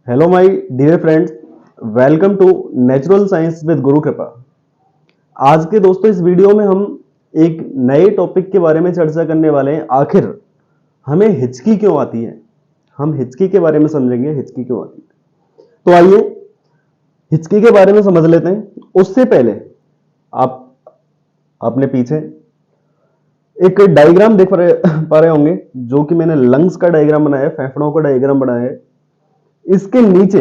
Hello my dear friends, welcome to natural science with Guru Kripa. आज के दोस्तों इस वीडियो में हम एक नए टॉपिक के बारे में चर्चा करने वाले हैं। आखिर हमें हिचकी क्यों आती है, हम हिचकी के बारे में समझेंगे। हिचकी क्यों आती है, तो आइए हिचकी के बारे में समझ लेते हैं। उससे पहले आप अपने पीछे एक डायग्राम देख पा रहे होंगे, जो कि मैंने लंग्स का डायग्राम बनाया है, फेफड़ों का डायग्राम बनाया है। इसके नीचे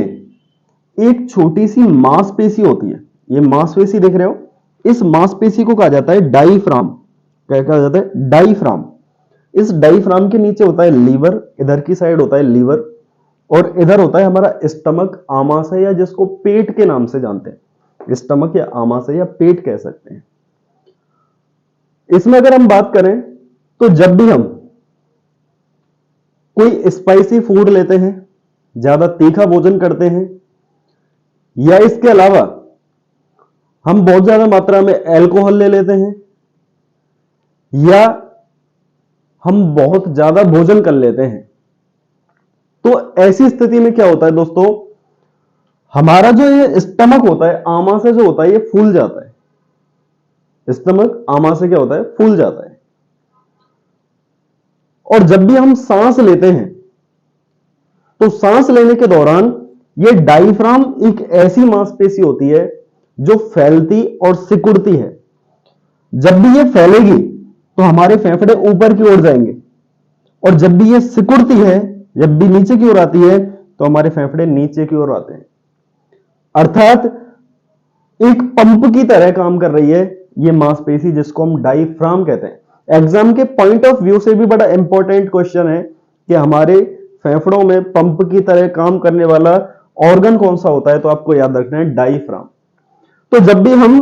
एक छोटी सी मांसपेशी होती है। ये मांसपेशी देख रहे हो, इस मांसपेशी को कहा जाता है डाईफ्राम। क्या कहा जाता है? डाईफ्राम। इस डाईफ्राम के नीचे होता है लीवर, इधर की साइड होता है लीवर, और इधर होता है हमारा स्टमक, आमाशय, या जिसको पेट के नाम से जानते हैं। स्टमक या आमाशय या पेट कह सकते हैं। इसमें अगर हम बात करें तो जब भी हम कोई स्पाइसी फूड लेते हैं, ज्यादा तीखा भोजन करते हैं, या इसके अलावा हम बहुत ज्यादा मात्रा में अल्कोहल ले लेते हैं, या हम बहुत ज्यादा भोजन कर लेते हैं, तो ऐसी स्थिति में क्या होता है दोस्तों, हमारा जो ये स्टमक होता है, आमाशय जो होता है, ये फूल जाता है। स्टमक, आमाशय क्या होता है? फूल जाता है। और जब भी हम सांस लेते हैं तो सांस लेने के दौरान ये डायफ्राम एक ऐसी मांसपेशी होती है जो फैलती और सिकुड़ती है। जब भी ये फैलेगी तो हमारे फेफड़े ऊपर की ओर जाएंगे, और जब भी ये सिकुड़ती है, जब भी नीचे की ओर आती है, तो हमारे फेफड़े नीचे की ओर आते हैं। अर्थात एक पंप की तरह काम कर रही है ये मांसपेशी, जिसको हम डायफ्राम कहते हैं। एग्जाम के पॉइंट ऑफ व्यू से भी बड़ा इंपॉर्टेंट क्वेश्चन है कि हमारे फेफड़ों में पंप की तरह काम करने वाला ऑर्गन कौन सा होता है, तो आपको याद रखना है डायफ्राम। तो जब भी हम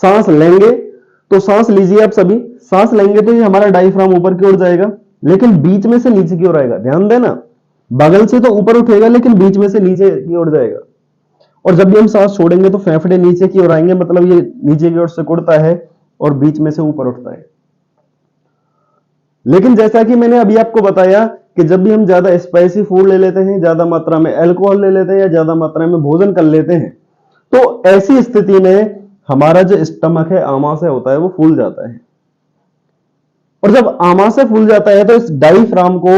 सांस लेंगे, तो सांस लीजिए आप सभी, सांस लेंगे तो ये हमारा डायफ्राम ऊपर की ओर जाएगा, लेकिन बीच में से नीचे की ओर आएगा। ध्यान देना, बगल से तो ऊपर उठेगा लेकिन बीच में से नीचे की ओर जाएगा। और जब भी हम सांस छोड़ेंगे तो फेफड़े नीचे की ओर आएंगे, मतलब ये नीचे की ओर सिकुड़ता है और बीच में से ऊपर उठता है। लेकिन जैसा कि मैंने अभी आपको बताया कि जब भी हम ज्यादा स्पाइसी फूड ले लेते हैं, ज्यादा मात्रा में अल्कोहल ले लेते हैं, या ज्यादा मात्रा में भोजन कर लेते हैं, तो ऐसी स्थिति में हमारा जो स्टमक है, आमाशय होता है, वो फूल जाता है। और जब आमाशय फूल जाता है तो इस डायफ्राम को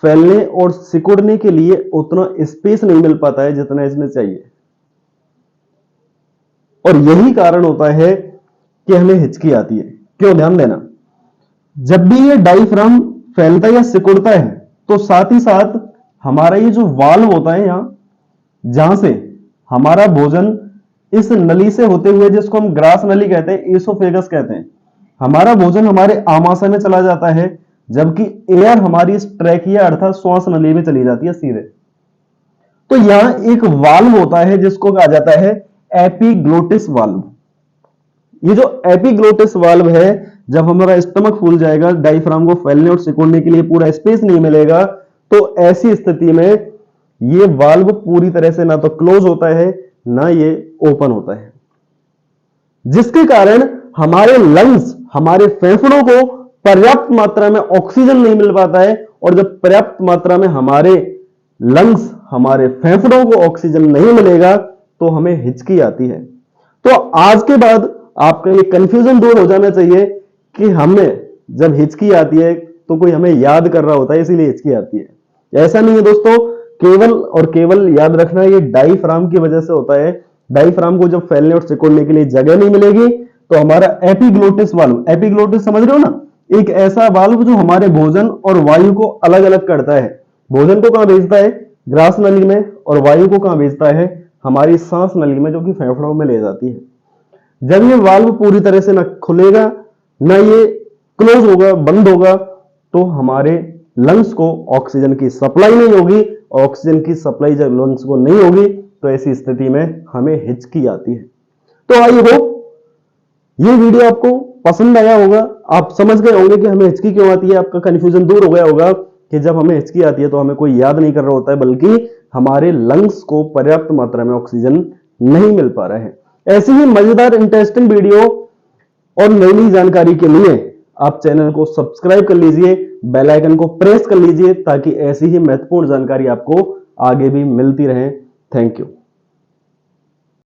फैलने और सिकुड़ने के लिए उतना स्पेस नहीं मिल पाता है जितना इसमें चाहिए। और यही कारण होता है कि हमें हिचकी आती है। क्यों? ध्यान देना, जब भी ये डायफ्राम फैलता या सिकुड़ता है तो साथ ही साथ हमारा ये जो वाल्व होता है, यहां जहां से हमारा भोजन इस नली से होते हुए, जिसको हम ग्रास नली कहते हैं, एसोफेगस कहते हैं, हमारा भोजन हमारे आमाशय में चला जाता है, जबकि एयर हमारी इस ट्रैकिया अर्थात श्वास नली में चली जाती है सीधे। तो यहां एक वाल्व होता है जिसको कहा जाता है एपिग्लोटिस वाल्व। ये जो एपिग्लोटिस वाल्व है, जब हमारा स्टमक फूल जाएगा, डायफ्राम को फैलने और सिकुड़ने के लिए पूरा स्पेस नहीं मिलेगा, तो ऐसी स्थिति में ये वाल्व पूरी तरह से ना तो क्लोज होता है, ना ये ओपन होता है, जिसके कारण हमारे लंग्स, हमारे फेफड़ों को पर्याप्त मात्रा में ऑक्सीजन नहीं मिल पाता है। और जब पर्याप्त मात्रा में हमारे लंग्स, हमारे फेफड़ों को ऑक्सीजन नहीं मिलेगा तो हमें हिचकी आती है। तो आज के बाद आपका ये कंफ्यूजन दूर हो जाना चाहिए कि हमें जब हिचकी आती है तो कोई हमें याद कर रहा होता है, इसीलिए हिचकी आती है। ऐसा नहीं है दोस्तों, केवल और केवल याद रखना ये डायफ्राम की वजह से होता है। डायफ्राम को जब फैलने और सिकुड़ने के लिए जगह नहीं मिलेगी तो हमारा एपिग्लोटिस वाल्व, एपिग्लोटिस समझ रहे हो ना, एक ऐसा वाल्व जो हमारे भोजन और वायु को अलग अलग करता है। भोजन को कहां भेजता है? ग्रास नली में। और वायु को कहां भेजता है? हमारी सांस नली में, जो कि फेफड़ों में ले जाती है। जब ये वाल्व पूरी तरह से ना खुलेगा, ना ये क्लोज होगा, बंद होगा, तो हमारे लंग्स को ऑक्सीजन की सप्लाई नहीं होगी। ऑक्सीजन की सप्लाई जब लंग्स को नहीं होगी तो ऐसी स्थिति में हमें हिचकी आती है। तो आई होप ये वीडियो आपको पसंद आया होगा, आप समझ गए होंगे कि हमें हिचकी क्यों आती है। आपका कंफ्यूजन दूर हो गया होगा कि जब हमें हिचकी आती है तो हमें कोई याद नहीं कर रहा होता है, बल्कि हमारे लंग्स को पर्याप्त मात्रा में ऑक्सीजन नहीं मिल पा रहा है। ऐसी ही मजेदार इंटरेस्टिंग वीडियो और नई नई जानकारी के लिए आप चैनल को सब्सक्राइब कर लीजिए, बेल आइकन को प्रेस कर लीजिए, ताकि ऐसी ही महत्वपूर्ण जानकारी आपको आगे भी मिलती रहे। Thank you.